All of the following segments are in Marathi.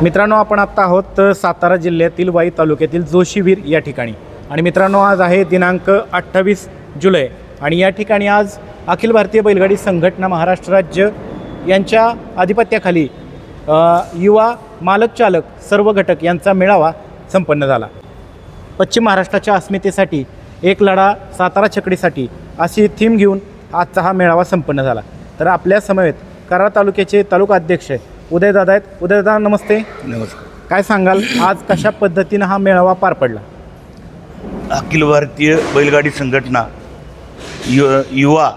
मित्रांनो, आपण आत्ता आहोत सातारा जिल्ह्यातील वाई तालुक्यातील जोशीवीर या ठिकाणी. आणि मित्रांनो, आज आहे दिनांक 28 जुलै आणि या ठिकाणी आज अखिल भारतीय बैलगाडी संघटना महाराष्ट्र राज्य यांच्या आधिपत्याखाली युवा मालक चालक सर्व घटक यांचा मेळावा संपन्न झाला. पश्चिम महाराष्ट्राच्या अस्मितेसाठी एक लढा सातारा छकडीसाठी अशी थीम घेऊन आजचा हा मेळावा संपन्न झाला. तर आपल्या समवेत कराड तालुक्याचे तालुका अध्यक्ष उदयदादा आहेत. उदयदादा, नमस्ते. नमस्कार. काय सांगाल, आज कशा पद्धतीनं हा मेळावा पार पडला? अखिल भारतीय बैलगाडी संघटना युवा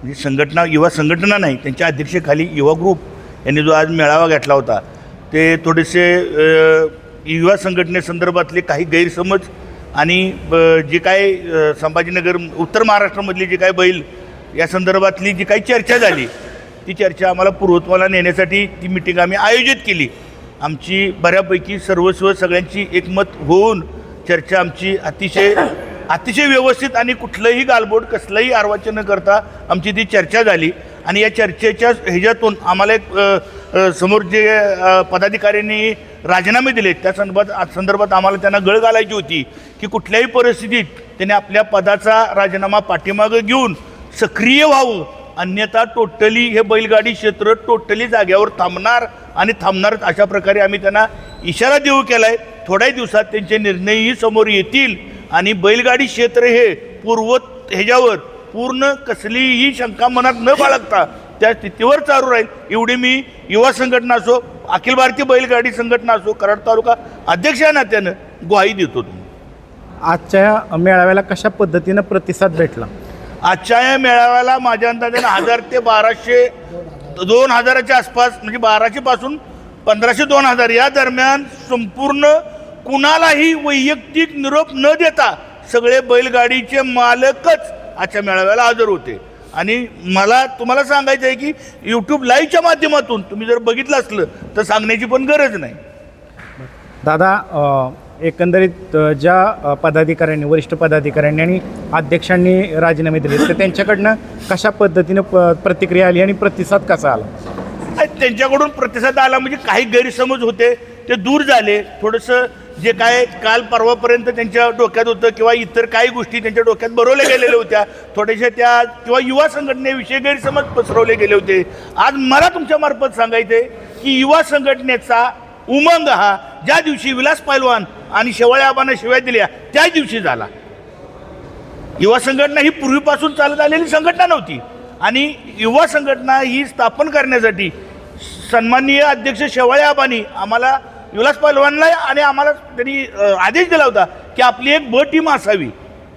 म्हणजे युवा संघटना नाही, त्यांच्या अध्यक्षतेखाली युवा ग्रुप यांनी जो आज मेळावा घेतला होता, ते थोडेसे युवा संघटनेसंदर्भातले काही गैरसमज आणि जे काय संभाजीनगर उत्तर महाराष्ट्रामधली जी काय बैल या संदर्भातली जी काही चर्चा झाली, ती चर्चा आम्हाला पूर्वत्वाला नेण्यासाठी ती मिटिंग आम्ही आयोजित केली. आमची बऱ्यापैकी सर्वस्व सगळ्यांची एकमत होऊन चर्चा आमची अतिशय व्यवस्थित आणि कुठलंही गालबोट कसलंही अर्वाचन न करता आमची ती चर्चा झाली. आणि या चर्चेच्या ह्याच्यातून आम्हाला एक समोर जे पदाधिकाऱ्यांनी राजीनामे दिले त्या संदर्भात आम्हाला त्यांना गळ घालायची होती की कुठल्याही परिस्थितीत त्यांनी आपल्या पदाचा राजीनामा पाठीमागं घेऊन सक्रिय व्हावं, अन्यथा टोटली हे बैलगाडी क्षेत्र टोटली जाग्यावर थांबणारच अशा प्रकारे आम्ही त्यांना इशारा देऊ केला आहे. थोड्या दिवसात त्यांचे निर्णयही समोर येतील आणि बैलगाडी क्षेत्र हे ह्याच्यावर पूर्ण कसलीही शंका मनात न बाळगता त्या स्थितीवर चालू राहील एवढी मी युवा संघटना असो, अखिल भारतीय बैलगाडी संघटना असो, कराड तालुका अध्यक्ष या नात्यानं ग्वाही देतो. आजच्या मेळाव्याला कशा पद्धतीनं प्रतिसाद भेटला? आजच्या या मेळाव्याला माझ्या अंदाजाने 1000 ते 1200 2000च्या आसपास, म्हणजे 1200 पासून 1500-2000 या दरम्यान संपूर्ण कुणालाही वैयक्तिक निरोप न देता सगळे बैलगाडीचे मालकच आजच्या मेळाव्याला हजर होते. आणि मला तुम्हाला सांगायचं आहे की यूट्यूब लाईव्हच्या माध्यमातून तुम्ही जर बघितलं असलं तर सांगण्याची पण गरज नाही. दादा, एकंदरीत ज्या पदाधिकाऱ्यांनी, वरिष्ठ पदाधिकाऱ्यांनी आणि अध्यक्षांनी राजीनामे दिले, तर त्यांच्याकडनं कशा पद्धतीनं प्रतिक्रिया आली आणि प्रतिसाद कसा आला? त्यांच्याकडून प्रतिसाद आला म्हणजे काही गैरसमज होते ते दूर झाले. थोडंसं जे काय काल परवापर्यंत त्यांच्या डोक्यात होतं किंवा इतर काही गोष्टी त्यांच्या डोक्यात भरवल्या गेलेल्या होत्या, थोड्याशा त्या किंवा युवा संघटनेविषयी गैरसमज पसरवले गेले होते. आज मला तुमच्या मार्फत सांगायचं आहे की युवा संघटनेचा उमंग हा ज्या दिवशी विलास पैलवान आणि शेवाळे आबांना शिव्या दिल्या त्याच दिवशी झाला. युवा संघटना ही पूर्वीपासून चालत आलेली संघटना नव्हती आणि युवा संघटना ही स्थापन करण्यासाठी सन्माननीय अध्यक्ष शेवाळे आबांनी आम्हाला, विलास पैलवानला आणि आम्हाला त्यांनी आदेश दिला होता की आपली एक ब टीम असावी.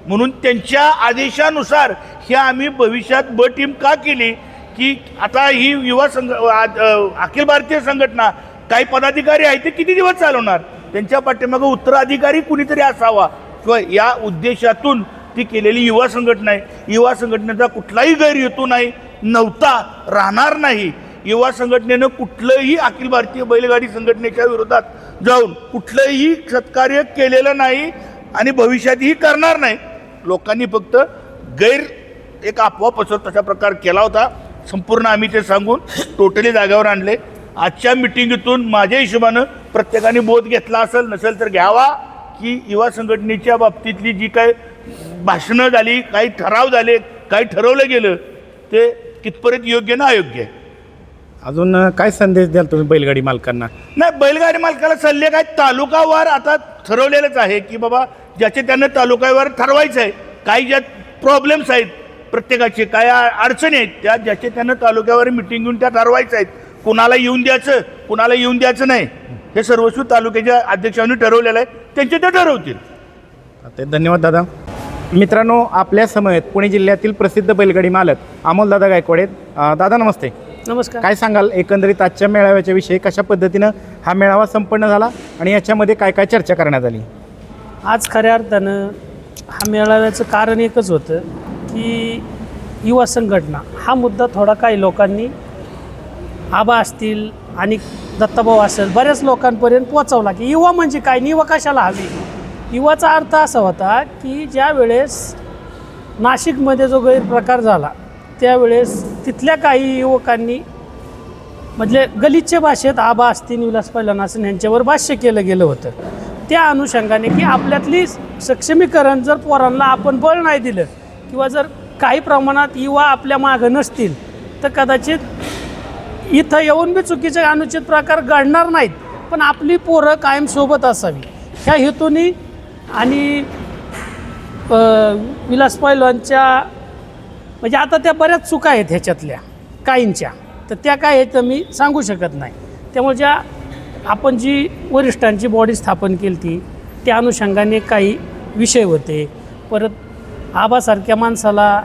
म्हणून त्यांच्या आदेशानुसार हे आम्ही भविष्यात ब टीम का केली की आता ही युवा अखिल भारतीय संघटना काही पदाधिकारी आहेत ते किती दिवस चालवणार, त्यांच्या पाठीमागं उत्तराधिकारी कुणीतरी असावा किंवा या उद्देशातून ती केलेली युवा संघटना आहे. युवा संघटनेचा कुठलाही गैरहेतू नाही, नव्हता, राहणार नाही. युवा संघटनेनं कुठलंही अखिल भारतीय बैलगाडी संघटनेच्या विरोधात जाऊन कुठलंही सत्कार्य केलेलं नाही आणि भविष्यातही करणार नाही. लोकांनी फक्त एक अफवा पसरत तशा प्रकार केला होता. संपूर्ण आम्ही ते सांगून टोटली जाग्यावर आणले. आजच्या मिटिंगीतून माझ्या हिशोबानं प्रत्येकाने बोध घेतला असेल, नसेल तर घ्यावा की युवा संघटनेच्या बाबतीतली जी काय भाषणं झाली, काही ठराव झाले, काही ठरवलं गेलं ते कितपर्यंत योग्य ना अयोग्य आहे. अजून काय संदेश द्याल तुम्ही बैलगाडी मालकांना? नाही, बैलगाडी मालकाला सल्ले काय, तालुकावार आता ठरवलेलंच आहे की बाबा ज्याचे त्यांना तालुकावार ठरवायचं आहे. काही ज्या प्रॉब्लेम्स आहेत प्रत्येकाचे, काय अडचणी आहेत त्या ज्याचे त्यांना तालुक्यावर मिटिंग घेऊन त्या ठरवायचं आहेत. कुणाला येऊन द्यायचं, कुणाला येऊन द्यायचं नाही, हे सर्वस्व तालुक्याच्या अध्यक्षांनी ठरवलेलं आहे, त्यांचे ते ठरवतील. धन्यवाद दादा. मित्रांनो, आपल्या समवेत पुणे जिल्ह्यातील प्रसिद्ध बैलगाडी मालक अमोलदादा गायकवाड आहेत. दादा, नमस्ते. नमस्कार. काय सांगाल, एकंदरीत आजच्या मेळाव्याच्या विषयी कशा पद्धतीनं हा मेळावा संपन्न झाला आणि याच्यामध्ये काय काय चर्चा करण्यात आली? आज खऱ्या अर्थानं हा मेळाव्याचं कारण एकच होतं की युवा संघटना हा मुद्दा थोडा काही लोकांनी, आबा असतील आणि दत्ताभाऊ असेल, बऱ्याच लोकांपर्यंत पोचवला की युवा म्हणजे काय, युवा कशाला हवी. युवाचा अर्थ असा होता की ज्या वेळेस नाशिकमध्ये जो गैरप्रकार झाला त्यावेळेस तिथल्या काही युवकांनी म्हणजे गलिच्छ भाषेत आबा असतील विलास पैलवान असतील यांच्यावर भाष्य केलं गेलं होतं. त्या अनुषंगाने की आपल्यातली सक्षमीकरण जर पोरांना आपण बळ नाही दिलं किंवा जर काही प्रमाणात युवा आपल्या मागं नसतील तर कदाचित इथं येऊन बी चुकीचे अनुचित प्रकार घडणार नाहीत. पण आपली पोरं कायम सोबत असावी ह्या हेतूने आणि विलास पैलवानच्या म्हणजे आता त्या बऱ्याच चुका आहेत ह्याच्यातल्या काहींच्या, तर त्या काय आहेत तर मी सांगू शकत नाही. त्यामुळे ज्या आपण जी वरिष्ठांची बॉडी स्थापन केली ती त्या अनुषंगाने काही विषय होते. परत आबासारख्या माणसाला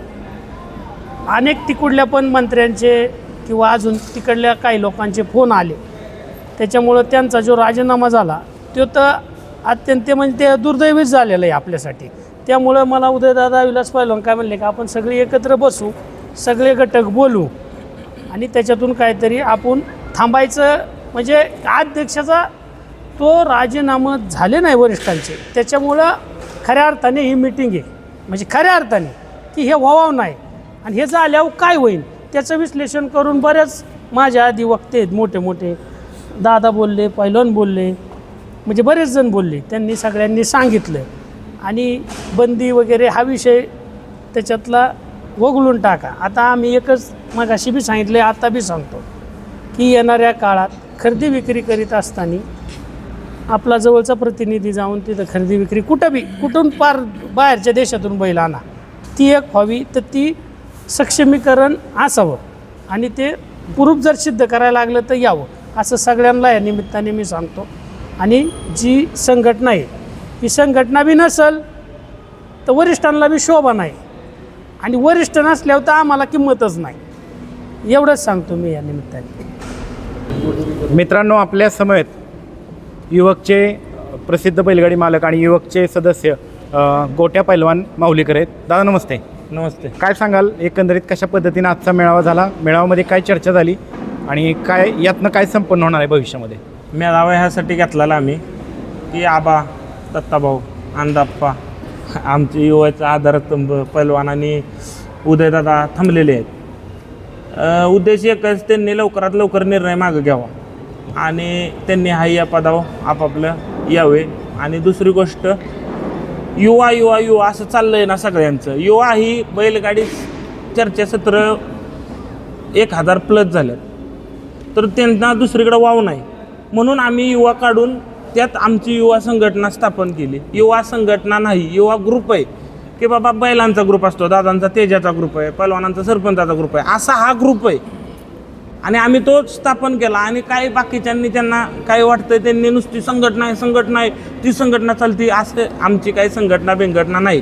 अनेक तिकडल्या पण मंत्र्यांचे किंवा अजून तिकडल्या काही लोकांचे फोन आले, त्याच्यामुळं त्यांचा जो राजीनामा झाला तो तर अत्यंत म्हणजे ते दुर्दैवीच झालेलं आहे आपल्यासाठी. त्यामुळं मला उदयदादा विलास पैलवान काय म्हणले का आपण सगळे एकत्र बसू, सगळे घटक बोलू आणि त्याच्यातून काहीतरी आपण थांबायचं. म्हणजे अध्यक्षाचा तो राजीनामा झाले नाही वरिष्ठांचे, त्याच्यामुळं खऱ्या अर्थाने ही मीटिंग आहे म्हणजे खऱ्या अर्थाने की हे व्हावं नाही आणि हे झाल्यावर काय होईल त्याचं विश्लेषण करून बऱ्याच माझ्या आधी वक्ते आहेत मोठे मोठे दादा बोलले, पैलवान बोलले, म्हणजे बरेच जण बोलले, त्यांनी सगळ्यांनी सांगितलं आणि बंदी वगैरे हा विषय त्याच्यातला वगळून टाका. आता आम्ही एकच मगाशी बी सांगितलं आहे, आता बी सांगतो की येणाऱ्या काळात खरेदी विक्री करीत असताना आपला जवळचा प्रतिनिधी जाऊन तिथं खरेदी विक्री कुठून पार बाहेरच्या देशातून बैल आणा ती एक व्हावी, तर ती सक्षमीकरण असावं आणि ते प्रूफ जर सिद्ध करायला लागलं तर यावं असं सगळ्यांना या निमित्ताने मी सांगतो. आणि जी संघटना आहे ही संघटना बी नसेल तर वरिष्ठांना बी शोभा नाही आणि वरिष्ठ नसल्यावर तर आम्हाला किंमतच नाही, एवढंच सांगतो मी या निमित्ताने. मित्रांनो, आपल्या समवेत युवकचे प्रसिद्ध बैलगाडी मालक आणि युवकचे सदस्य गोट्या पैलवान माऊलीकर आहेत. दादा नमस्ते. नमस्ते. काय सांगाल एकंदरीत कशा पद्धतीने आजचा मेळावा झाला, मेळाव्यामध्ये काय चर्चा झाली आणि काय यातनं काय संपन्न होणार आहे भविष्यामध्ये? मेळावा ह्यासाठी घेतलेला आम्ही की आबा, दत्ताभाऊ, अंदाप्पा आमचे युवाचा आधारस्तंभ पैलवान आणि उदयदादा थांबलेले आहेत. उद्देश एकच, त्यांनी लवकरात लवकर निर्णय मागं घ्यावा आणि त्यांनी हा या पदावर आपापलं यावे. आणि दुसरी गोष्ट, युवा युवा युवा असं चाललं आहे ना सगळ्यांचं. युवा ही बैलगाडी चर्चासत्र 1000+ झाल्यात, तर त्यांना दुसरीकडे वाव नाही म्हणून आम्ही युवा काढून त्यात आमची युवा संघटना स्थापन केली. युवा संघटना नाही, युवा ग्रुप आहे की बाबा बैलांचा ग्रुप असतो, दादांचा तेजाचा ग्रुप आहे, पैलवानांचा सरपंचाचा ग्रुप आहे, असा हा ग्रुप आहे आणि आम्ही तो स्थापन केला. आणि काही बाकीच्यांनी त्यांना काय वाटतं त्यांनी नुसती संघटना आहे ती संघटना चालती, असं आमची काही संघटना बिंघटना नाही,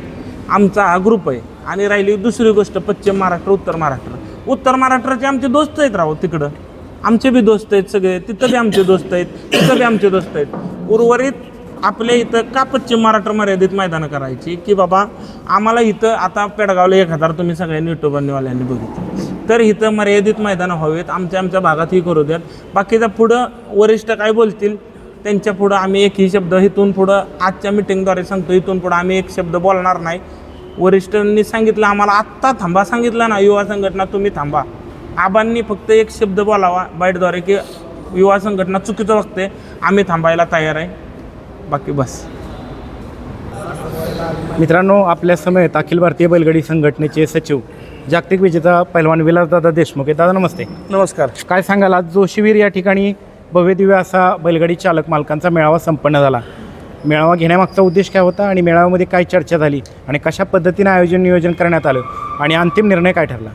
आमचा हा ग्रुप आहे. आणि राहिली दुसरी गोष्ट, पश्चिम महाराष्ट्र, उत्तर महाराष्ट्राचे आमचे दोस्त आहेत राव, तिकडं आमचे बी दोस्त आहेत सगळे, तिथं बी आमचे दोस्त आहेत, तिथं बी आमचे दोस्त आहेत. उर्वरित आपल्या इथं का पश्चिम महाराष्ट्र मर्यादित मैदानं करायची की बाबा आम्हाला इथं आता पेडगावला 1000 तुम्ही सगळ्यांनी युट्यूबरवाल्यांनी बघितलं, तर इथं मर्यादित मैदानं हवेत, आमच्या भागात ही करू द्यात. बाकीचा पुढं वरिष्ठ काय बोलतील त्यांच्या पुढं आम्ही एकही शब्द इथून पुढं आजच्या मिटिंगद्वारे सांगतो, इथून पुढं आम्ही एक शब्द बोलणार नाही. वरिष्ठांनी सांगितलं आम्हाला आत्ता थांबा सांगितलं ना, युवा संघटना तुम्ही थांबा. आबांनी फक्त एक शब्द बोलावा बाईटद्वारे की युवा संघटना चुकीचं बघते, आम्ही थांबायला तयार आहे, बाकी बस. मित्रांनो, आपल्या समवेत अखिल भारतीय बैलगाडी संघटनेचे सचिव जागतिक विजेता पैलवान विलासदादा देशमुख आहेत. दादा नमस्ते. नमस्कार. काय सांगाल, आज जोशीवीर या ठिकाणी भव्यदिव्य असा बैलगाडी चालक मालकांचा मेळावा संपन्न झाला. मेळावा घेण्यामागचा उद्देश काय होता आणि मेळाव्यामध्ये काय चर्चा झाली आणि कशा पद्धतीने आयोजन नियोजन करण्यात आलं आणि अंतिम निर्णय काय ठरला?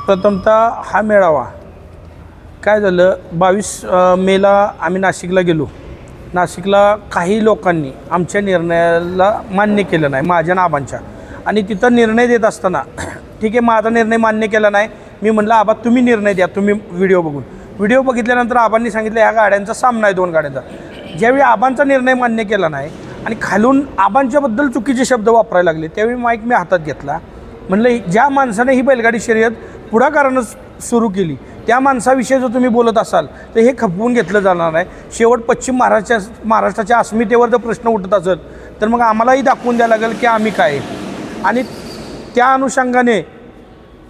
प्रथमतः हा मेळावा काय झालं, 22 मेला आम्ही नाशिकला गेलो. नाशिकला काही लोकांनी आमच्या निर्णयाला मान्य केलं नाही, माझ्या नाबांच्या, आणि तिथं निर्णय देत असताना ठीक आहे माझा निर्णय मान्य केला नाही, मी म्हटलं आबा तुम्ही निर्णय द्या, तुम्ही व्हिडिओ बघितल्यानंतर आबांनी सांगितलं ह्या गाड्यांचा सामना आहे 2 गाड्यांचा. ज्यावेळी आबांचा निर्णय मान्य केला नाही आणि खालून आबांच्याबद्दल चुकीचे शब्द वापरायला लागले, त्यावेळी माईक मी हातात घेतला. म्हणलं ज्या माणसाने ही बैलगाडी शर्यत पुढाकारानं सुरू केली त्या माणसाविषयी जर तुम्ही बोलत असाल तर हे खपवून घेतलं जाणार नाही. शेवट पश्चिम महाराष्ट्राच्या अस्मितेवर जर प्रश्न उठत असेल तर मग आम्हालाही दाखवून द्यायला लागेल की आम्ही काय. आणि त्या अनुषंगाने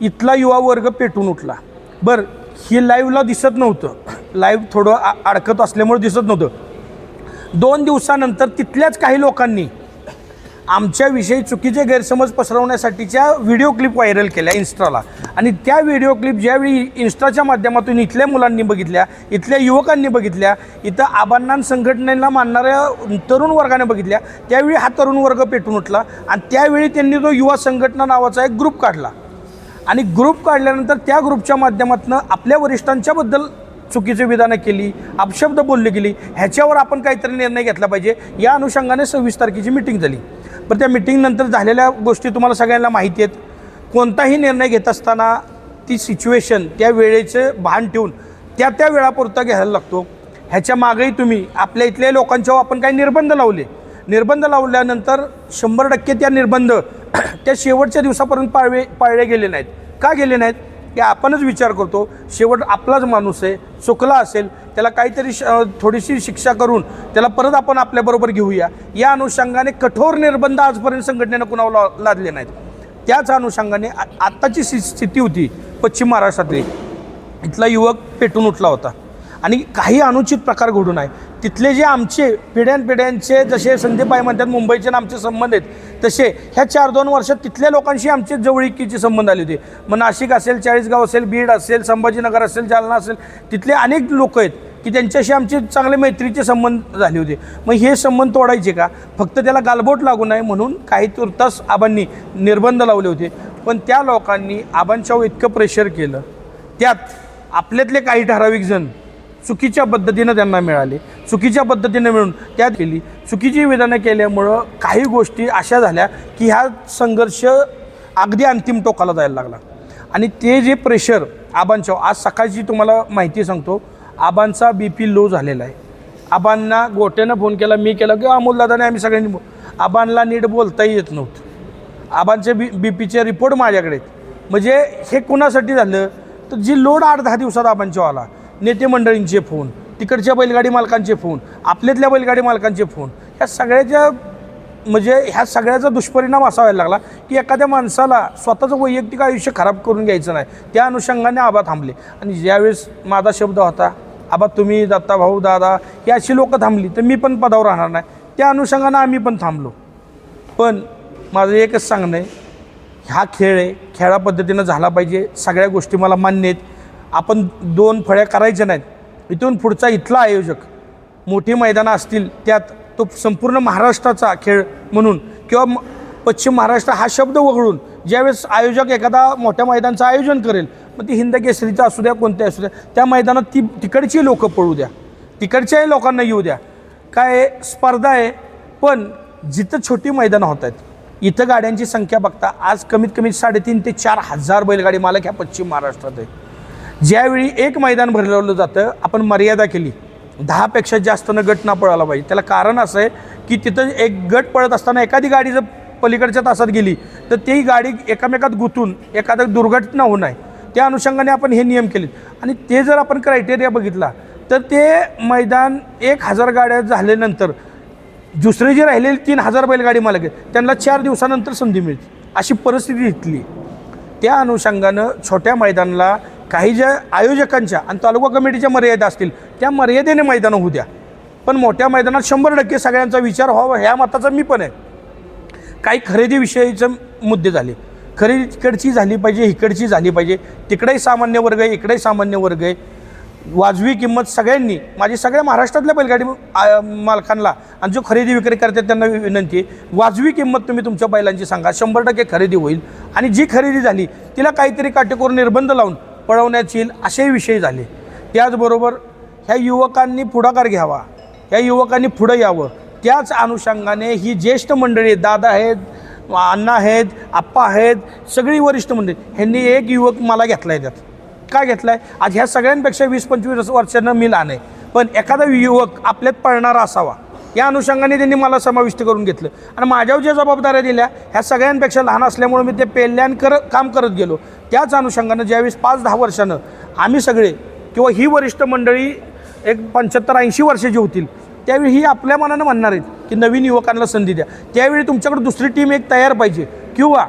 इथला युवा वर्ग पेटून उठला. बरं, ही लाईव्हला दिसत नव्हतं, लाईव्ह थोडं अडकत असल्यामुळे दिसत नव्हतं. 2 दिवसानंतर तिथल्याच काही लोकांनी आमच्याविषयी चुकीचे गैरसमज पसरवण्यासाठीच्या व्हिडिओ क्लिप व्हायरल केल्या इन्स्टाला. आणि त्या व्हिडिओ क्लिप ज्यावेळी इन्स्टाच्या माध्यमातून इथल्या मुलांनी बघितल्या, इथल्या युवकांनी बघितल्या, इथं आबांना संघटनेला मानणाऱ्या तरुण वर्गाने बघितल्या, त्यावेळी हा तरुण वर्ग पेटून उठला. आणि त्यावेळी त्यांनी तो युवा संघटना नावाचा एक ग्रुप काढला. आणि ग्रुप काढल्यानंतर त्या ग्रुपच्या माध्यमातून आपल्या वरिष्ठांच्याबद्दल चुकीची विधानं केली, अपशब्द बोलली गेली. ह्याच्यावर आपण काहीतरी निर्णय घेतला पाहिजे. या अनुषंगाने 26 तारखेची मिटिंग झाली. पण त्या मिटिंगनंतर झालेल्या गोष्टी तुम्हाला सगळ्यांना माहिती आहेत. कोणताही निर्णय घेत असताना ती सिच्युएशन, त्या वेळेचं भान ठेवून त्या वेळापुरता घ्यायला लागतो. ह्याच्या मागेही तुम्ही आपल्या इथल्या लोकांच्यावर आपण काही निर्बंध लावले. निर्बंध लावल्यानंतर 100% त्या निर्बंध त्या शेवटच्या दिवसापर्यंत पाळले गेले नाहीत. का गेले नाहीत? की आपणच विचार करतो शेवट आपलाच माणूस आहे, चुकला असेल त्याला काहीतरी थोडीशी शिक्षा करून त्याला परत आपण आपल्याबरोबर घेऊया. या अनुषंगाने कठोर निर्बंध आजपर्यंत संघटनेनं कुणाला लादले नाहीत. त्याच अनुषंगाने आत्ताची स्थिती होती पश्चिम महाराष्ट्रातली, इथला युवक पेटून उठला होता आणि काही अनुचित प्रकार घडून आहे. तिथले जे आमचे पिढ्यानपिढ्यांचे जसे संदीप आहे म्हणतात मुंबईचे आमचे संबंध आहेत, तसे ह्या 4-2 वर्षात तिथल्या लोकांशी आमचे जवळीकीचे संबंध आले होते. मग नाशिक असेल, चाळीसगाव असेल, बीड असेल, संभाजीनगर असेल, जालना असेल, तिथले अनेक लोक आहेत की त्यांच्याशी आमचे चांगले मैत्रीचे संबंध झाले होते. मग हे संबंध तोडायचे का? फक्त त्याला गालबोट लागू नये म्हणून काही तुर्तास आबांनी निर्बंध लावले होते. पण त्या लोकांनी आबांच्यावर इतकं प्रेशर केलं, त्यात आपल्यातले काही ठराविक जण चुकीच्या पद्धतीनं त्यांना मिळाले, चुकीच्या पद्धतीनं मिळून त्यात केली, चुकीची विधानं केल्यामुळं काही गोष्टी अशा झाल्या की ह्या संघर्ष अगदी अंतिम टोकाला जायला लागला. आणि ते जे प्रेशर आबांच्या, आज सकाळची तुम्हाला माहिती सांगतो, आबांचा BP लो झालेला आहे. आबांना गोट्यानं फोन केला, मी केला किंवा अमोलदादाने, आम्ही सगळ्यांनी. आबांना नीट बोलताही येत नव्हतं. आबांचे BPचे रिपोर्ट माझ्याकडे आहेत. म्हणजे हे कुणासाठी झालं तर जी लोड 8-10 दिवसात आबांच्या आला, नेते मंडळींचे फोन, तिकडच्या बैलगाडी मालकांचे फोन, आपल्यातल्या बैलगाडी मालकांचे फोन, ह्या सगळ्याच्या म्हणजे ह्या सगळ्याचा दुष्परिणाम असा व्हायला लागला की एखाद्या माणसाला स्वतःचं वैयक्तिक आयुष्य खराब करून घ्यायचं नाही. त्या अनुषंगाने आबा थांबले. आणि ज्यावेळेस माझा शब्द होता, आबा तुम्ही, दत्ता भाऊ, दादा, ही अशी लोकं थांबली तर मी पण पदावर राहणार नाही, त्या अनुषंगानं आम्ही पण थांबलो. पण माझं एकच सांगणं आहे, हा खेळ आहे, खेळा पद्धतीनं झाला पाहिजे. सगळ्या गोष्टी मला मान्य आहेत. आपण 2 फळ्या करायच्या नाहीत. इथून पुढचा इथला आयोजक मोठी मैदानं असतील त्यात तो संपूर्ण महाराष्ट्राचा खेळ म्हणून किंवा पश्चिम महाराष्ट्र हा शब्द वगळून ज्यावेळेस आयोजक एखादा मोठ्या मैदानाचं आयोजन करेल, मग ती हिंद केसरीचं असू द्या, कोणत्या असू द्या, त्या मैदानात तिकडची लोकं पळू द्या, तिकडच्याही लोकांना येऊ द्या. काय स्पर्धा आहे, पण जिथं छोटी मैदानं होत आहेत, इथं गाड्यांची संख्या बघता आज कमीत कमी 3,500 ते 4,000 बैलगाडी मालक ह्या पश्चिम महाराष्ट्रात आहे. ज्यावेळी एक मैदान भरवलं जातं, आपण मर्यादा केली, 10पेक्षा जास्तनं गट ना पळायला पाहिजे. त्याला कारण असं आहे की तिथं एक गट पळत असताना एखादी गाडी जर पलीकडच्या तासात गेली तर ती गाडी एकामेकात गुंतून एखादा दुर्घटना होऊ नये, त्या अनुषंगाने आपण हे नियम केलेत. आणि ते जर आपण क्रायटेरिया बघितला तर ते मैदान 1,000 गाड्या झाल्यानंतर दुसरे जे राहिलेले 3,000 बैलगाडी मालक आहेत त्यांना 4 दिवसानंतर संधी मिळते, अशी परिस्थिती इथली. त्या अनुषंगानं छोट्या मैदानाला काही ज्या आयोजकांच्या आणि तालुका कमिटीच्या मर्यादा असतील त्या मर्यादेने मैदानं होऊ द्या, पण मोठ्या मैदानात 100% सगळ्यांचा विचार व्हावा ह्या मताचा मी पण आहे. काही खरेदीविषयीचे मुद्दे झाले, खरेदी तिकडची झाली पाहिजे, इकडची झाली पाहिजे, तिकडेही सामान्य वर्ग आहे, इकडेही सामान्य वर्ग आहे. वाजवी किंमत सगळ्यांनी, माझी सगळ्या महाराष्ट्रातल्या बैलगाडी मालकांना आणि जो खरेदी विक्री करतात त्यांना विनंती आहे, वाजवी किंमत तुम्ही तुमच्या बैलांची सांगा, 100% खरेदी होईल. आणि जी खरेदी झाली तिला काहीतरी काटेकोर निर्बंध लावून पळवण्यात येईल, असेही विषय झाले. त्याचबरोबर ह्या युवकांनी पुढाकार घ्यावा, ह्या युवकांनी पुढं यावं. त्याच अनुषंगाने ही ज्येष्ठ मंडळी आहेत, दादा आहेत, अण्णा आहेत, आप्पा आहेत, सगळी वरिष्ठ मंडळी, ह्यांनी एक युवक मला घेतला आहे. त्यात काय घेतला आहे? आज ह्या सगळ्यांपेक्षा 20-25 वर्षांना मी लहान आहे, पण एखादा युवक आपल्यात पळणारा असावा या अनुषंगाने त्यांनी मला समाविष्ट करून घेतलं. आणि माझ्यावर ज्या जबाबदाऱ्या दिल्या ह्या सगळ्यांपेक्षा लहान असल्यामुळे मी ते पेल्यान काम करत गेलो. त्याच अनुषंगानं ज्यावेळेस 5-10 वर्षानं आम्ही सगळे किंवा ही वरिष्ठ मंडळी एक 75-80 वर्षाची होतील, त्यावेळी ही आपल्या मनानं म्हणणार आहेत की नवीन युवकांना संधी द्या. त्यावेळी तुमच्याकडे दुसरी टीम एक तयार पाहिजे, किंवा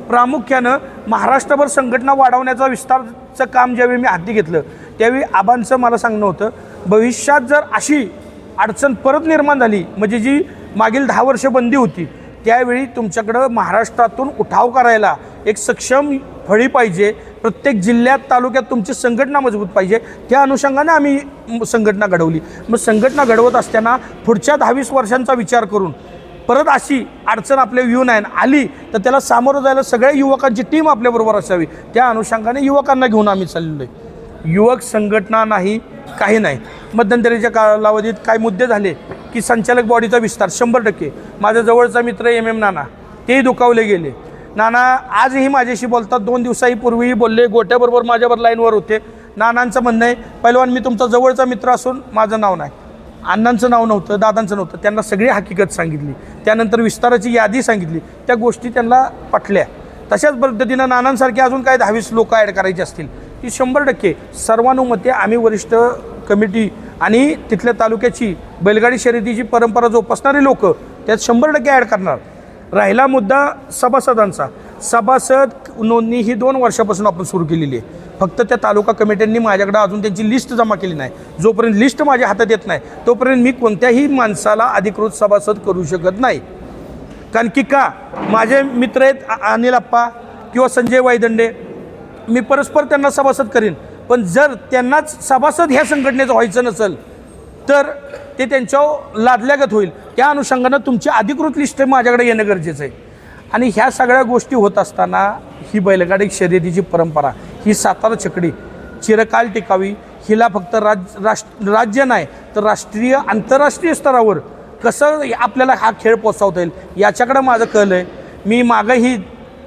प्रामुख्यानं महाराष्ट्रभर संघटना वाढवण्याचा विस्तारचं काम ज्यावेळी मी हाती घेतलं त्यावेळी आबांचं मला सांगणं होतं, भविष्यात जर अशी अडचण परत निर्माण झाली, म्हणजे जी मागील 10 वर्ष बंदी होती, त्यावेळी तुमच्याकडं महाराष्ट्रातून उठाव करायला एक सक्षम फळी पाहिजे, प्रत्येक जिल्ह्यात तालुक्यात तुमची संघटना मजबूत पाहिजे. त्या अनुषंगाने आम्ही संघटना घडवली. मग संघटना घडवत असताना पुढच्या 10-20 वर्षांचा विचार करून परत अशी अडचण आपल्या येऊ नये, आली तर त्याला सामोरं जायला सगळ्या युवकांची टीम आपल्याबरोबर असावी. त्या अनुषंगाने युवकांना घेऊन आम्ही चाललेलो आहे. युवक संघटना नाही, काही नाही. मध्यंतरीच्या कालावधीत काय मुद्दे झाले की संचालक बॉडीचा विस्तार 100%. माझ्या जवळचा मित्र MM नाना, तेही दुखावले गेले. नाना आजही माझ्याशी बोलतात, 2 दिवसापूर्वीही बोलले, गोट्याबरोबर माझ्यावर लाईनवर होते. नानांचं म्हणणं आहे, पहिलवान मी तुमचा जवळचा मित्र असून माझं नाव नाही, अण्णांचं नाव नव्हतं, दादांचं नव्हतं. त्यांना सगळी हकीकत सांगितली, त्यानंतर विस्ताराची यादी सांगितली, त्या गोष्टी त्यांना पटल्या. तशाच पद्धतीनं नानांसारखे अजून काय 10-20 लोक ॲड करायचे असतील, ती 100% सर्वानुमते आम्ही वरिष्ठ कमिटी आणि तिथल्या तालुक्याची बैलगाडी शर्यतीची परंपरा जोपासणारी लोक त्यात 100% ॲड करणार. राहिला मुद्दा सभासदांचा, सभासद नोंदणी ही 2 वर्षापासून आपण सुरू केलेली आहे. फक्त त्या तालुका कमिट्यांनी माझ्याकडे अजून त्यांची लिस्ट जमा केली नाही. जोपर्यंत लिस्ट माझ्या हातात येत नाही तोपर्यंत मी कोणत्याही माणसाला अधिकृत सभासद करू शकत नाही. कारण की का, माझे मित्र आहेत अनिल आप्पा किंवा संजय वायदंडे, मी परस्पर त्यांना सभासद करीन. पण जर त्यांनाच सभासद ह्या संघटनेचं व्हायचं नसेल तर ते त्यांच्यावर लादल्यागत होईल. त्या अनुषंगानं तुमची अधिकृत लिस्ट माझ्याकडे येणं गरजेचं आहे. आणि ह्या सगळ्या गोष्टी होत असताना ही बैलगाडी शर्यतीची परंपरा, ही सातारा छकडी चिरकाल टिकावी, हिला फक्त राज्य नाही तर राष्ट्रीय आंतरराष्ट्रीय स्तरावर कसं आपल्याला हा खेळ पोचवता येईल याच्याकडं माझं कल आहे. मी मागंही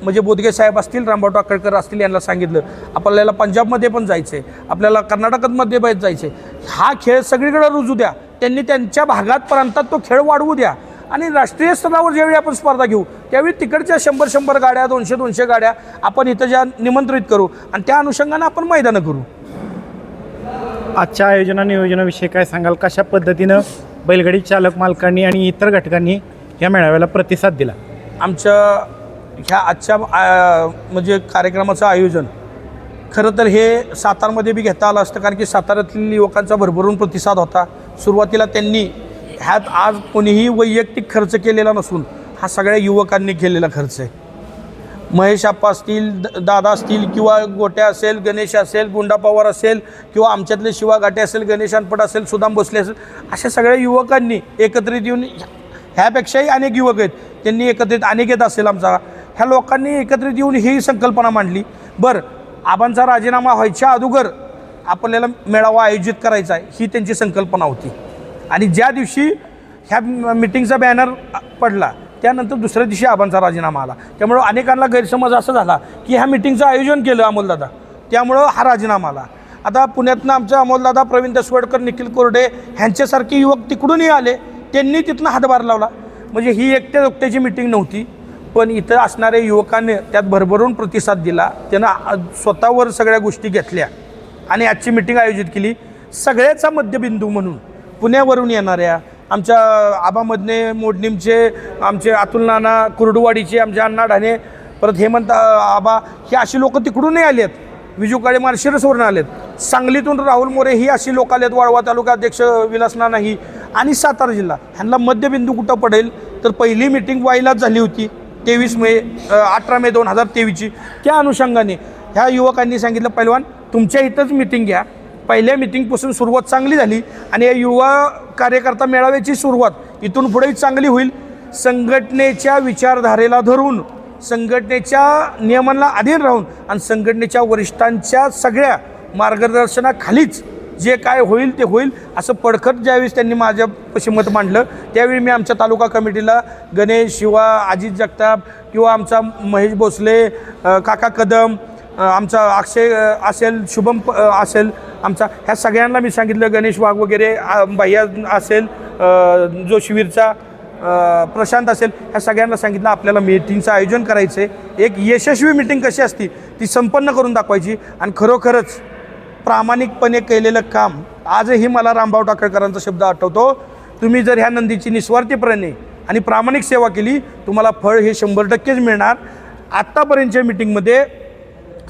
म्हणजे बोदगे साहेब असतील, रामभाऊ टाकळकर असतील, यांना सांगितलं आपल्याला पंजाबमध्ये पण जायचं आहे, आपल्याला कर्नाटकामध्ये पण जायचं आहे. हा खेळ सगळीकडे रुजू द्या, त्यांनी त्यांच्या भागात प्रांतात तो खेळ वाढवू द्या. आणि राष्ट्रीय स्तरावर ज्यावेळी आपण स्पर्धा घेऊ त्यावेळी तिकडच्या 100 गाड्या 200 गाड्या आपण इथं ज्या निमंत्रित करू आणि त्या अनुषंगानं आपण मैदानं करू. आजच्या नियोजनाविषयी काय सांगाल? कशा पद्धतीनं बैलगाडी चालक मालकांनी आणि इतर घटकांनी या मेळाव्याला प्रतिसाद दिला? आमच्या ह्या आजच्या म्हणजे कार्यक्रमाचं आयोजन खरं तर हे सातारमध्ये बी घेता आलं असतं, कारण की साताऱ्यातील युवकांचा भरभरून प्रतिसाद होता. सुरुवातीला त्यांनी ह्यात आज कोणीही वैयक्तिक खर्च केलेला नसून हा सगळ्या युवकांनी केलेला खर्च आहे. महेश आप्पा असतील, दादा असतील किंवा गोट्या असेल, गणेश असेल, गुंडा पवार असेल किंवा आमच्यातले शिवा घाटे असेल, गणेश अनपट असेल, सुदाम भोसले असेल, अशा सगळ्या युवकांनी एकत्रित येऊन, ह्यापेक्षाही अनेक युवक आहेत त्यांनी एकत्रित, अनिकेत असेल आमचा, ह्या लोकांनी एकत्रित येऊन ही संकल्पना मांडली. बरं, आबांचा राजीनामा व्हायच्या अगोदर आपल्याला मेळावा आयोजित करायचा आहे ही त्यांची संकल्पना होती. आणि ज्या दिवशी ह्या मिटिंगचा बॅनर पडला त्यानंतर दुसऱ्या दिवशी आबांचा राजीनामा आला. त्यामुळं अनेकांना गैरसमज असं झाला की ह्या मिटिंगचं आयोजन केलं अमोलदादा, त्यामुळं हा राजीनामा आला. आता पुण्यातनं आमचं अमोलदादा, प्रवीण दसवडकर, निखिल कोरडे ह्यांच्यासारखे युवक तिकडूनही आले, त्यांनी तिथनं हातभार लावला. म्हणजे ही एकट्याची मिटिंग नव्हती, पण इथं असणाऱ्या युवकांनी त्यात भरभरून प्रतिसाद दिला. त्यांना स्वतःवर सगळ्या गोष्टी घेतल्या आणि आजची मिटिंग आयोजित केली. सगळ्याचा मध्यबिंदू म्हणून पुण्यावरून येणाऱ्या आमच्या आबामधने मोडणीमचे आमचे अतुल नाना, कुर्डुवाडीचे आमचे अण्णा ढाणे, परत हेमंत आबा, ही अशी लोक तिकडूनही आली आहेत. विजूकाळे मार्शिरसवरून आलेत, सांगलीतून राहुल मोरे ही अशी लोक आलेत, वाळवा तालुका अध्यक्ष विलास नाना ही, आणि सातारा जिल्हा. ह्यांना मध्यबिंदू कुठं पडेल तर पहिली मिटिंग वाईलाच झाली होती 18 मे 2023ची. त्या अनुषंगाने ह्या युवकांनी सांगितलं, पहिलवान तुमच्या इथंच मिटिंग घ्या. पहिल्या मिटिंगपासून सुरुवात चांगली झाली आणि या युवा कार्यकर्ता मेळाव्याची सुरुवात इथून पुढेही चांगली होईल. संघटनेच्या विचारधारेला धरून, संघटनेच्या नियमांना अधीन राहून आणि संघटनेच्या वरिष्ठांच्या सगळ्या मार्गदर्शनाखालीच जे काय होईल ते होईल असं पडखत ज्यावेळेस त्यांनी माझ्यापाशी मत मांडलं त्यावेळी मी आमच्या तालुका कमिटीला गणेश, शिवा, अजित जगताप किंवा आमचा महेश भोसले, काका कदम, आमचा अक्षय असेल, शुभम असेल आमचा, ह्या सगळ्यांना मी सांगितलं, गणेश वाघ वगैरे, भैया असेल, जोशीवीरचा प्रशांत असेल, ह्या सगळ्यांना सांगितलं आपल्याला मीटिंगचं आयोजन करायचं आहे. एक यशस्वी मीटिंग कशी असती ती संपन्न करून दाखवायची आणि खरोखरच प्रामाणिकपणे केलेलं काम. आजही मला रामभाऊ टाकळकरांचा शब्द आठवतो, तुम्ही जर ह्या नंदीची निस्वार्थीपणे आणि प्रामाणिक सेवा केली तुम्हाला फळ हे 100%च मिळणार. आत्तापर्यंतच्या मिटिंगमध्ये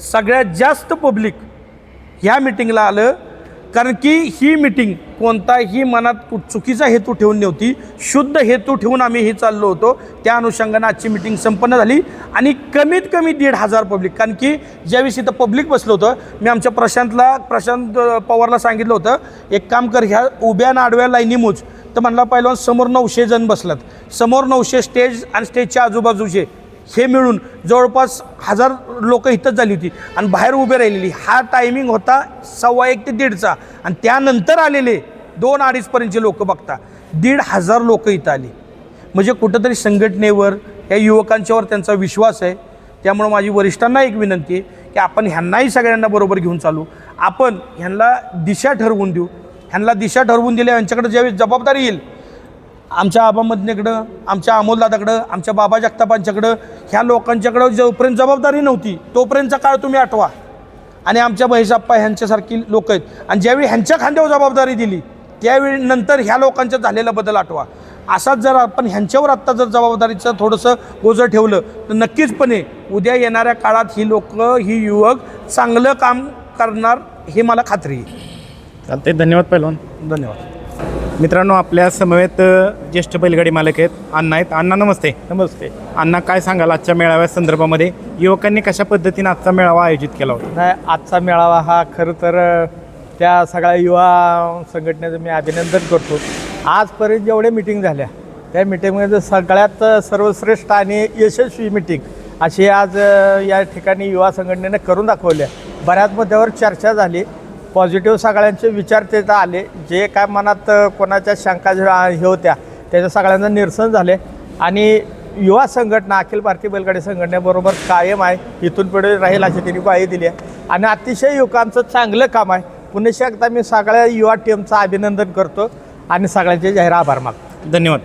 सगळ्यात जास्त पब्लिक ह्या मिटिंगला आलं कारण की ही मिटिंग कोणताही मनात चुकीचा हेतू ठेवून नव्हती, शुद्ध हेतू ठेवून आम्ही ही चाललो होतो. त्या अनुषंगानं आजची मिटिंग संपन्न झाली आणि कमीत कमी 1,500 पब्लिक. कारण की ज्यावेळेस इथं पब्लिक बसलं होतं, मी आमच्या प्रशांत पवारला सांगितलं होतं, एक काम कर, ह्या उभ्या आणि आडव्या लाईनी मोज. तर म्हणला पहिला समोर 900 जण बसलात, समोर 900 स्टेज आणि स्टेजच्या आजूबाजूचे हे मिळून जवळपास 1000 लोक इथंच झाली होती आणि बाहेर उभे राहिलेली. हा टायमिंग होता 1:15 ते 1:30चा आणि त्यानंतर आलेले 2-2:30पर्यंतचे लोक बघता 1,500 लोक इथं आली. म्हणजे कुठंतरी संघटनेवर, या युवकांच्यावर त्यांचा विश्वास आहे. त्यामुळं माझी वरिष्ठांना एक विनंती आहे की आपण ह्यांनाही सगळ्यांना बरोबर घेऊन चालू, आपण ह्यांना दिशा ठरवून देऊ. ह्यांना दिशा ठरवून दिल्या यांच्याकडे ज्यावेळेस जबाबदारी येईल, आमच्या आबामधनेकडं, आमच्या अमोलदादाकडं, आमच्या बाबा जगतापांच्याकडं, ह्या लोकांच्याकडं जोपर्यंत जबाबदारी नव्हती तोपर्यंतचा काळ तुम्ही आठवा. आणि आमच्या महेशप्पा ह्यांच्यासारखी लोक आहेत, आणि ज्यावेळी ह्यांच्या खांद्यावर जबाबदारी दिली त्यावेळी नंतर ह्या लोकांच्यात झालेला बदल आठवा. असाच जर आपण ह्यांच्यावर आत्ता जर जबाबदारीचं थोडंसं ओझं ठेवलं तर नक्कीचपणे उद्या येणाऱ्या काळात ही लोक, ही युवक चांगलं काम करणार, हे मला खात्री आहे. चालते, धन्यवाद पहिलवान. धन्यवाद. मित्रांनो, आपल्या समवेत ज्येष्ठ बैलगाडी मालक आहेत, अण्णा आहेत. अण्णा नमस्ते. नमस्ते. अण्णा, काय सांगाल आजच्या मेळाव्या संदर्भामध्ये? युवकांनी कशा पद्धतीने आजचा मेळावा आयोजित केला होता? नाही, आजचा मेळावा हा खरं तर त्या सगळ्या युवा संघटनेचं मी अभिनंदन करतो. आजपर्यंत जेवढे मिटिंग झाल्या त्या मिटिंगमध्ये सगळ्यात सर्वश्रेष्ठ आणि यशस्वी मिटिंग अशी आज या ठिकाणी युवा संघटनेने करून दाखवल्या. बऱ्याच मुद्द्यावर चर्चा झाली, पॉझिटिव्ह सगळ्यांचे विचार तिथं आले. जे काय मनात कोणाच्या शंका हे होत्या त्याच्या सगळ्यांचं निरसन झाले. आणि युवा संघटना, अखिल भारतीय बैलगाडी संघटनेबरोबर कायम आहे, इथून पुढे राहील अशी त्यांनी ग्वाही दिली आहे. आणि अतिशय युवकांचं चांगलं काम आहे. पुन्हा एकदा मी सगळ्या युवा टीमचं अभिनंदन करतो आणि सगळ्यांचे जाहीर आभार मानतो. धन्यवाद.